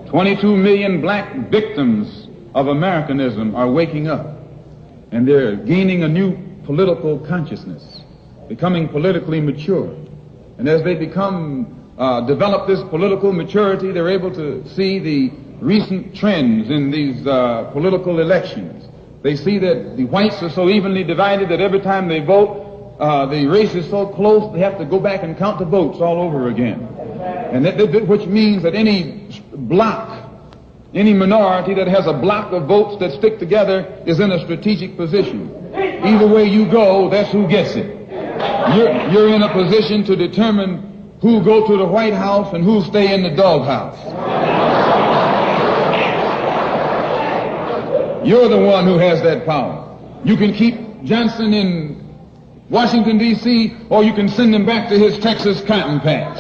22 million black victims of Americanism are waking up, and they're gaining a new political consciousness, becoming politically mature. And as they develop this political maturity, they're able to see the recent trends in these political elections. They see that the whites are so evenly divided that every time they vote, the race is so close they have to go back and count the votes all over again. And which means that any block, any minority that has a block of votes that stick together is in a strategic position. Either way you go, that's who gets it. You're in a position to determine who go to the White House and who stay in the doghouse. You're the one who has that power. You can keep Johnson in Washington, D.C., or you can send him back to his Texas cotton patch.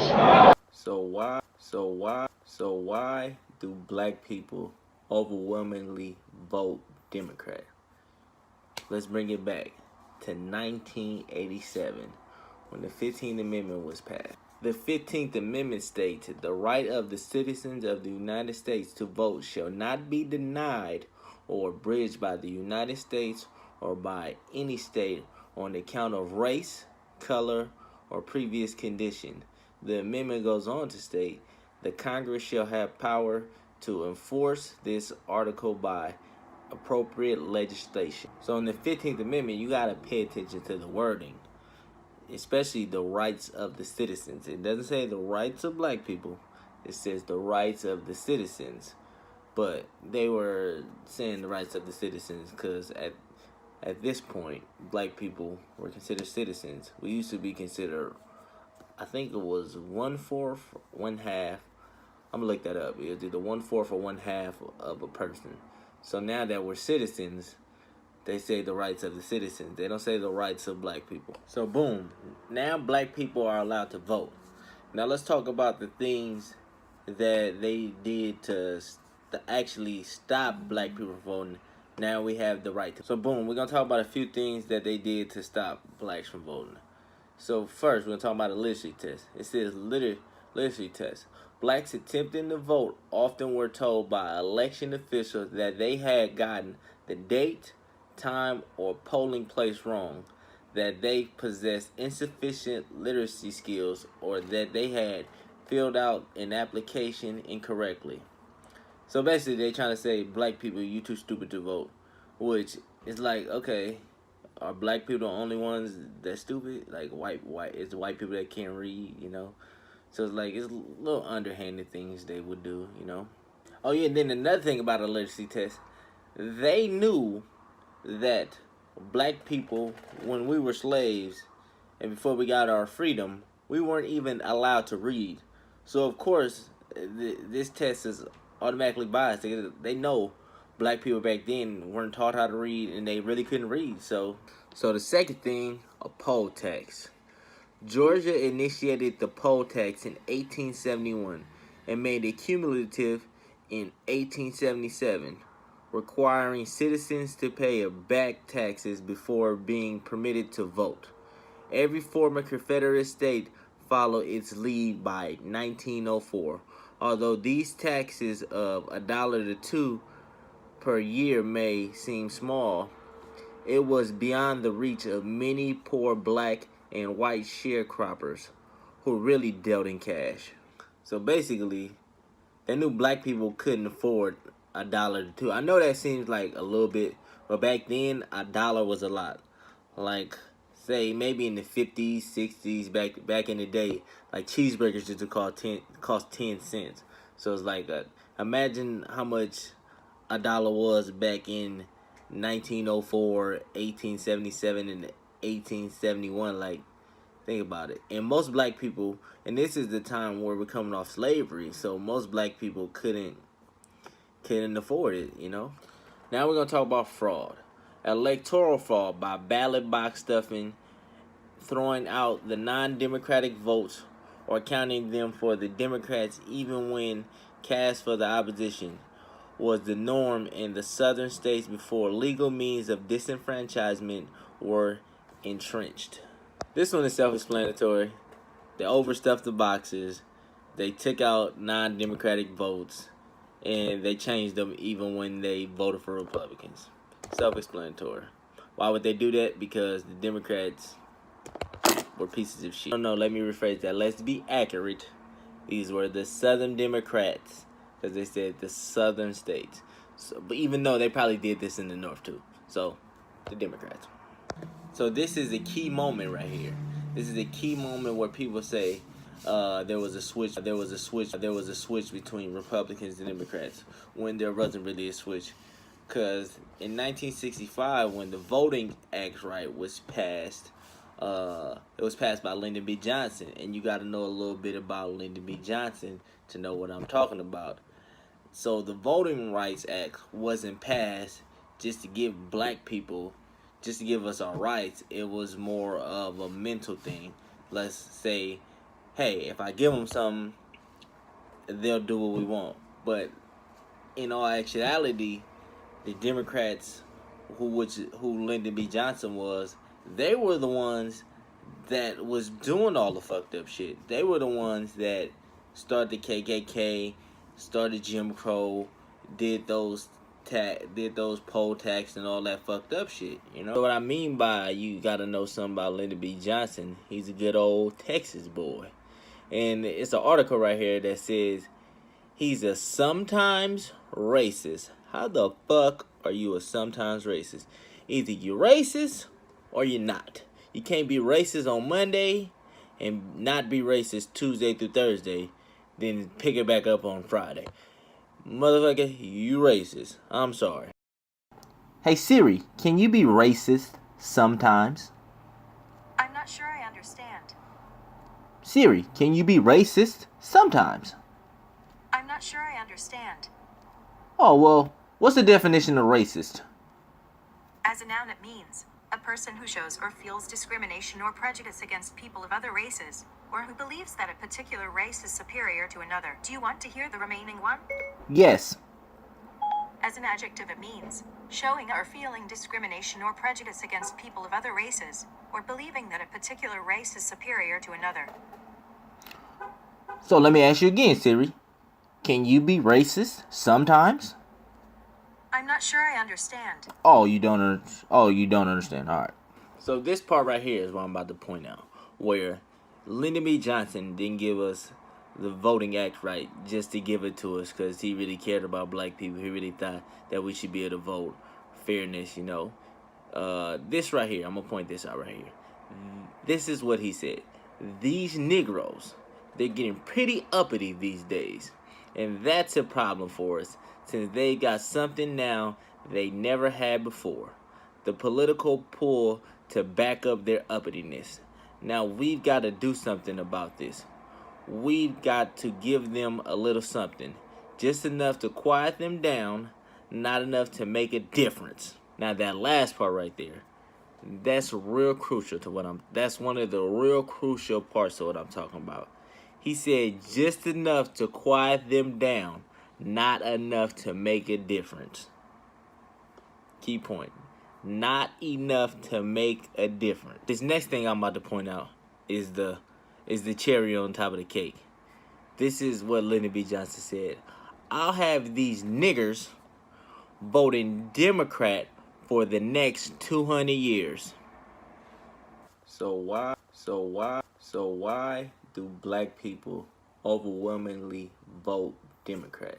So why do black people overwhelmingly vote Democrat? Let's bring it back to 1987 when the 15th Amendment was passed. The 15th Amendment states, the right of the citizens of the United States to vote shall not be denied or abridged by the United States or by any state on account of race, color, or previous condition. The amendment goes on to state, the Congress shall have power to enforce this article by appropriate legislation. So in the 15th Amendment, you got to pay attention to the wording, especially the rights of the citizens. It doesn't say the rights of black people. It says the rights of the citizens. But they were saying the rights of the citizens because at this point, black people were considered citizens. We used to be considered, I think it was 1/4, 1/2. I'm going to look that up. It was either 1/4 or 1/2 of a person. So now that we're citizens, they say the rights of the citizens. They don't say the rights of black people. So boom, now black people are allowed to vote. Now let's talk about the things that they did to actually stop black people from voting. Now we have the right to. So boom, we're going to talk about a few things that they did to stop blacks from voting. So first, we're going to talk about a literacy test. It says literacy test. Blacks attempting to vote often were told by election officials that they had gotten the date, time, or polling place wrong, that they possessed insufficient literacy skills, or that they had filled out an application incorrectly. So basically, they're trying to say, black people, you too stupid to vote. Which is like, okay, are black people the only ones that's stupid? Like, it's white people that can't read, you know? So it's like, it's little underhanded things they would do, you know? Oh yeah, and then another thing about a literacy test, they knew that black people, when we were slaves, and before we got our freedom, we weren't even allowed to read. So of course, this test is automatically biased. They know black people back then weren't taught how to read, and they really couldn't read. So the second thing, a poll tax. Georgia initiated the poll tax in 1871 and made it cumulative in 1877, requiring citizens to pay back taxes before being permitted to vote. Every former Confederate state followed its lead by 1904. Although these taxes of $1 to $2 per year may seem small, it was beyond the reach of many poor black and white sharecroppers who really dealt in cash. So basically, they knew black people couldn't afford $1 to $2. I know that seems like a little bit, but back then $1 was a lot. Like, say maybe in the 50s, 60s, back in the day, like cheeseburgers used to cost 10 cents. So it's like, imagine how much $1 was back in 1904, 1877, and 1871. Like, think about it. And most black people, and this is the time where we're coming off slavery, so most black people couldn't afford it, you know. Now we're gonna talk about fraud. Electoral fraud by ballot box stuffing, throwing out the non-democratic votes or counting them for the Democrats even when cast for the opposition, was the norm in the southern states before legal means of disenfranchisement were entrenched. This one is self-explanatory. They overstuffed the boxes. They took out non-democratic votes. and they changed them even when they voted for Republicans. Self-explanatory. Why would they do that? Because the Democrats were pieces of shit. No, let me rephrase that. Let's be accurate. These were the Southern Democrats, because they said the Southern states. So, but even though they probably did this in the North too. So, the Democrats. So this is a key moment right here. This is a key moment where people say there was a switch. There was a switch between Republicans and Democrats when there wasn't really a switch. Because in 1965, when the Voting Act was passed, it was passed by Lyndon B. Johnson, and you got to know a little bit about Lyndon B. Johnson to know what I'm talking about. So the Voting Rights Act wasn't passed just to give black people, just to give us our rights. It was more of a mental thing. Let's say, hey, if I give them something, they'll do what we want. But in all actuality, the Democrats, who Lyndon B. Johnson was, they were the ones that was doing all the fucked up shit. They were the ones that started the KKK, started Jim Crow, did those poll tax and all that fucked up shit. You know so what I mean by you gotta know something about Lyndon B. Johnson. He's a good old Texas boy, and it's an article right here that says he's a sometimes racist. How the fuck are you a sometimes racist? Either you're racist or you're not. You can't be racist on Monday and not be racist Tuesday through Thursday, then pick it back up on Friday. Motherfucker, you racist. I'm sorry. Hey Siri, can you be racist sometimes? I'm not sure I understand. Siri, can you be racist sometimes? I'm not sure I understand. Oh, well, what's the definition of racist? As a noun, it means a person who shows or feels discrimination or prejudice against people of other races, or who believes that a particular race is superior to another. Do you want to hear the remaining one? Yes. As an adjective, it means showing or feeling discrimination or prejudice against people of other races, or believing that a particular race is superior to another. So let me ask you again, Siri. Can you be racist sometimes? I'm not sure I understand. Oh, you don't understand. All right. So this part right here is what I'm about to point out, where Lyndon B. Johnson didn't give us the Voting Act right just to give it to us because he really cared about black people. He really thought that we should be able to vote. Fairness, you know. This right here, I'm going to point this out right here. This is what he said. These Negroes, they're getting pretty uppity these days. And that's a problem for us, since they got something now they never had before. The political pull to back up their uppityness. Now we've got to do something about this. We've got to give them a little something. Just enough to quiet them down, not enough to make a difference. Now that last part right there, that's real crucial to that's one of the real crucial parts of what I'm talking about. He said just enough to quiet them down, not enough to make a difference. Key point. Not enough to make a difference. This next thing I'm about to point out is the cherry on top of the cake. This is what Lyndon B. Johnson said. I'll have these niggers voting Democrat for the next 200 years. So why do black people overwhelmingly vote Democrat?